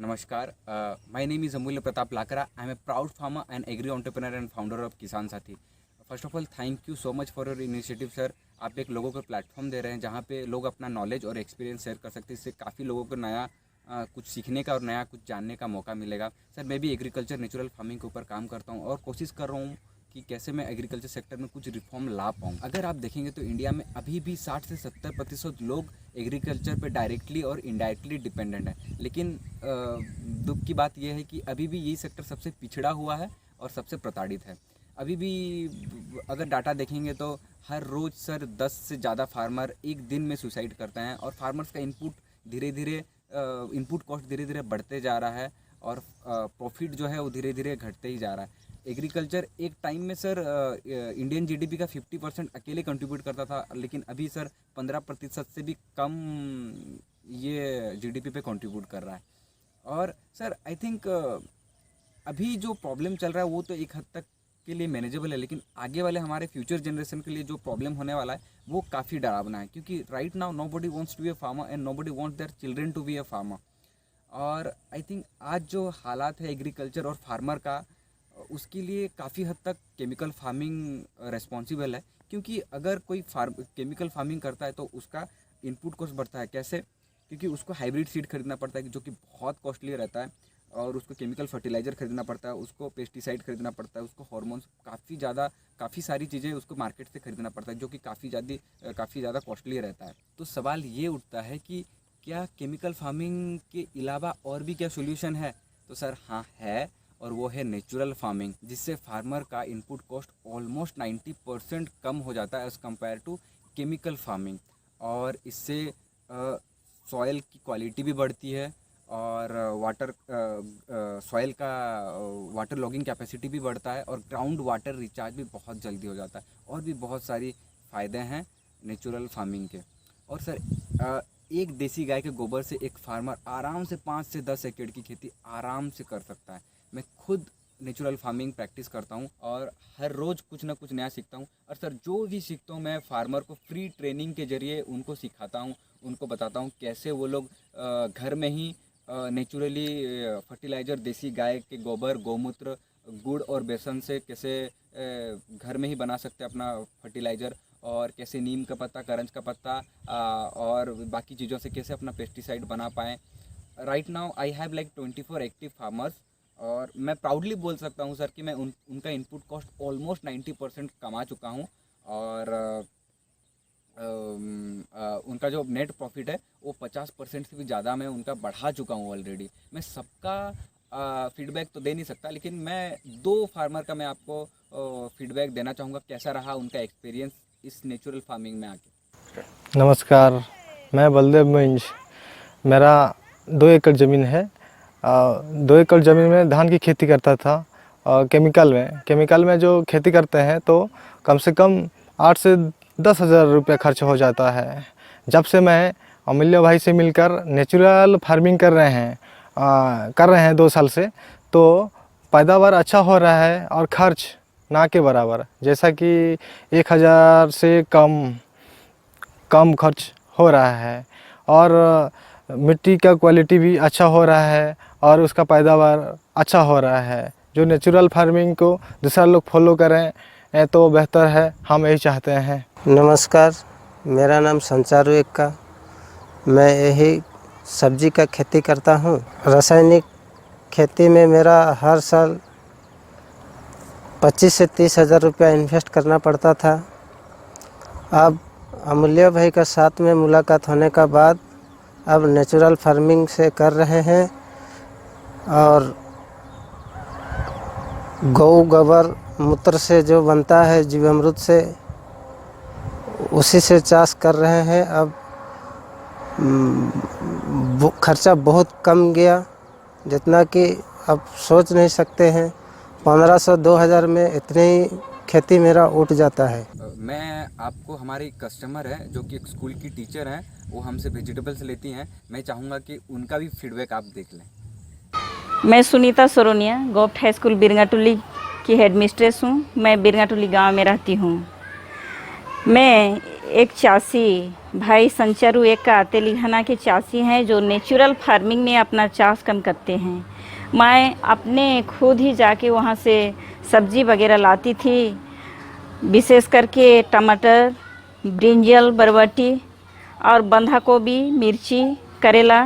Namaskar. My name is Amulya Pratap Lakra. I am a proud farmer and agri entrepreneur and founder of किसान साथी. First of all thank you so much for your initiative sir. आप एक लोगों को platform दे रहे हैं जहाँ पे लोग अपना नॉलेज और एक्सपीरियंस शेयर कर सकते हैं. इससे काफ़ी लोगों को नया कुछ सीखने का और नया कुछ जानने का मौका मिलेगा. सर मैं भी एग्रीकल्चर नेचुरल फार्मिंग के ऊपर काम करता हूँ और कोशिश कर रहा हूँ कि कैसे मैं एग्रीकल्चर सेक्टर में कुछ रिफॉर्म ला पाऊँ. अगर आप देखेंगे तो इंडिया में अभी भी 60 से 70% लोग एग्रीकल्चर पे डायरेक्टली और इनडायरेक्टली डिपेंडेंट है. लेकिन दुख की बात यह है कि अभी भी यही सेक्टर सबसे पिछड़ा हुआ है और सबसे प्रताड़ित है. अभी भी अगर डाटा देखेंगे तो हर रोज़ सर 10 से ज़्यादा फार्मर एक दिन में सुसाइड करते हैं और फार्मर्स का इनपुट कॉस्ट धीरे धीरे बढ़ते जा रहा है और प्रॉफिट जो है वो धीरे धीरे घटते ही जा रहा है. एग्रीकल्चर एक टाइम में सर इंडियन जीडीपी का 50% अकेले कंट्रीब्यूट करता था, लेकिन अभी सर 15% से भी कम ये जीडीपी पे कंट्रीब्यूट कर रहा है. और सर आई थिंक अभी जो प्रॉब्लम चल रहा है वो तो एक हद तक के लिए मैनेजेबल है, लेकिन आगे वाले हमारे फ्यूचर जनरेशन के लिए जो प्रॉब्लम होने वाला है वो काफ़ी डरावना है. क्योंकि right now nobody wants to be a farmer and nobody wants their children to be a farmer. और आई थिंक आज जो हालात है एग्रीकल्चर और फार्मर का, उसके लिए काफ़ी हद तक केमिकल फार्मिंग रिस्पॉन्सिबल है. क्योंकि अगर कोई केमिकल फार्मिंग करता है तो उसका इनपुट कॉस्ट बढ़ता है. कैसे? क्योंकि उसको हाइब्रिड सीड खरीदना पड़ता है जो कि बहुत कॉस्टली रहता है, और उसको केमिकल फर्टिलाइज़र खरीदना पड़ता है, उसको पेस्टिसाइड खरीदना पड़ता है, उसको हार्मोन्स काफ़ी सारी चीज़ें उसको मार्केट से खरीदना पड़ता है जो कि काफ़ी ज़्यादा कॉस्टली रहता है. तो सवाल ये उठता है कि क्या केमिकल फार्मिंग के अलावा और भी क्या सोल्यूशन है? तो सर हाँ है, और वो है नेचुरल फार्मिंग, जिससे फार्मर का इनपुट कॉस्ट ऑलमोस्ट 90% कम हो जाता है as compare to chemical farming. और इससे सॉइल की क्वालिटी भी बढ़ती है और सॉइल का वाटर लॉगिंग कैपेसिटी भी बढ़ता है और ग्राउंड वाटर रिचार्ज भी बहुत जल्दी हो जाता है. और भी बहुत सारी फ़ायदे हैं नेचुरल फार्मिंग के. और सर एक देसी गाय के गोबर से एक फार्मर आराम से 5 से 10 एकड़ की खेती आराम से कर सकता है. मैं खुद नेचुरल फार्मिंग प्रैक्टिस करता हूँ और हर रोज़ कुछ ना कुछ नया सीखता हूँ. और सर जो भी सीखता हूँ मैं फार्मर को फ्री ट्रेनिंग के ज़रिए उनको सिखाता हूँ, उनको बताता हूँ कैसे वो लोग घर में ही नेचुरली फर्टिलाइज़र देसी गाय के गोबर, गोमूत्र, गुड़ और बेसन से कैसे घर में ही बना सकते हैं अपना फर्टिलाइज़र, और कैसे नीम का पत्ता, करंज का पत्ता और बाकी चीज़ों से कैसे अपना पेस्टिसाइड बना पाएँ. Right now I have like 24 active farmers, और मैं प्राउडली बोल सकता हूँ सर कि मैं उनका इनपुट कॉस्ट ऑलमोस्ट 90% कमा चुका हूँ. और उनका जो नेट प्रॉफिट है वो 50% से भी ज़्यादा मैं उनका बढ़ा चुका हूँ ऑलरेडी. मैं सबका फीडबैक तो दे नहीं सकता, लेकिन मैं 2 फार्मर का मैं आपको फीडबैक देना चाहूँगा कैसा रहा उनका एक्सपीरियंस इस नेचुरल फार्मिंग में आके. नमस्कार, मैं बलदेव मिंज. मेरा 2 एकड़ ज़मीन है. 2 एकड़ ज़मीन में धान की खेती करता था. केमिकल में जो खेती करते हैं तो कम से कम 8 से 10 हज़ार रुपये खर्च हो जाता है. जब से मैं अमूल्य भाई से मिलकर नेचुरल फार्मिंग कर रहे हैं 2 साल से, तो पैदावार अच्छा हो रहा है और खर्च ना के बराबर, जैसा कि 1000 से कम खर्च हो रहा है. और मिट्टी का क्वालिटी भी अच्छा हो रहा है और उसका पैदावार अच्छा हो रहा है. जो नेचुरल फार्मिंग को दूसरा लोग फॉलो करें तो बेहतर है, हम यही चाहते हैं. नमस्कार, मेरा नाम संचारू एक्का. मैं यही सब्जी का खेती करता हूँ. रासायनिक खेती में मेरा हर साल 25 से 30 हज़ार रुपया इन्वेस्ट करना पड़ता था. अब अमूल्य भाई का साथ में मुलाकात होने का बाद अब नेचुरल फार्मिंग से कर रहे हैं और गौ गोबर मूत्र से जो बनता है जीवामृत से, उसी से चाष कर रहे हैं. अब खर्चा बहुत कम गया, जितना कि अब सोच नहीं सकते हैं. 1500-2000 में इतनी ही खेती मेरा उठ जाता है. मैं आपको, हमारे कस्टमर है जो कि एक स्कूल की टीचर हैं, वो हमसे वेजिटेबल्स लेती हैं. मैं चाहूँगा कि उनका भी फीडबैक आप देख लें. मैं सुनीता सोरोनिया गवर्नमेंट हाई स्कूल बिरंगाटुली की हेड मिस्ट्रेस हूँ. मैं बिरंगाटुली गांव में रहती हूँ. मैं एक चासी भाई संचारू एक का तेलंगाना के चासी हैं जो नेचुरल फार्मिंग में अपना चाष कम करते हैं। मैं अपने खुद ही जाके वहाँ से सब्जी वगैरह लाती थी, विशेष करके टमाटर, ब्रिंजल, बरबटी और बंधा गोभी, मिर्ची, करेला।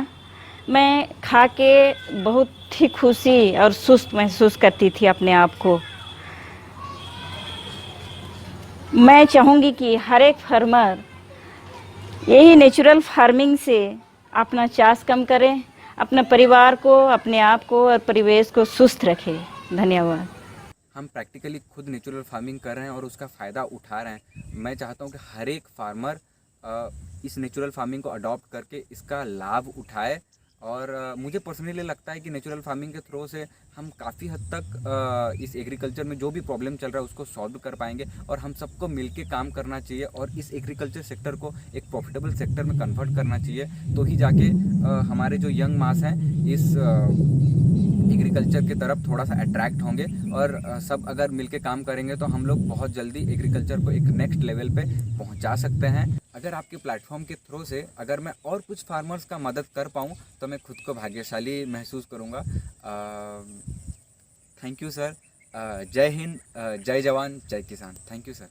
मैं खा के बहुत ही खुशी और सुस्त महसूस करती थी अपने आप को। मैं चाहूँगी कि हर एक फार्मर यही नेचुरल फार्मिंग से अपना चाष कम करें, अपने परिवार को, अपने आप को और परिवेश को सुस्त रखें। धन्यवाद। हम प्रैक्टिकली खुद नेचुरल फार्मिंग कर रहे हैं और उसका फ़ायदा उठा रहे हैं। मैं चाहता हूं कि हर एक फार्मर इस नेचुरल फार्मिंग को अडॉप्ट करके इसका लाभ उठाए। और मुझे पर्सनली लगता है कि नेचुरल फार्मिंग के थ्रू से हम काफ़ी हद तक इस एग्रीकल्चर में जो भी प्रॉब्लम चल रहा है उसको सॉल्व कर पाएंगे। और हम सबको मिलके काम करना चाहिए और इस एग्रीकल्चर सेक्टर को एक प्रॉफिटेबल सेक्टर में कन्वर्ट करना चाहिए, तो ही जाके हमारे जो यंग मास हैं इस एग्रीकल्चर की तरफ थोड़ा सा अट्रैक्ट होंगे। और सब अगर मिलके काम करेंगे तो हम लोग बहुत जल्दी एग्रीकल्चर को एक नेक्स्ट लेवल पे पहुंचा सकते हैं। अगर आपके प्लेटफॉर्म के थ्रू से अगर मैं और कुछ फार्मर्स का मदद कर पाऊँ तो मैं खुद को भाग्यशाली महसूस करूँगा। Thank you sir. जय हिंद, जय जवान, जय किसान। Thank you sir.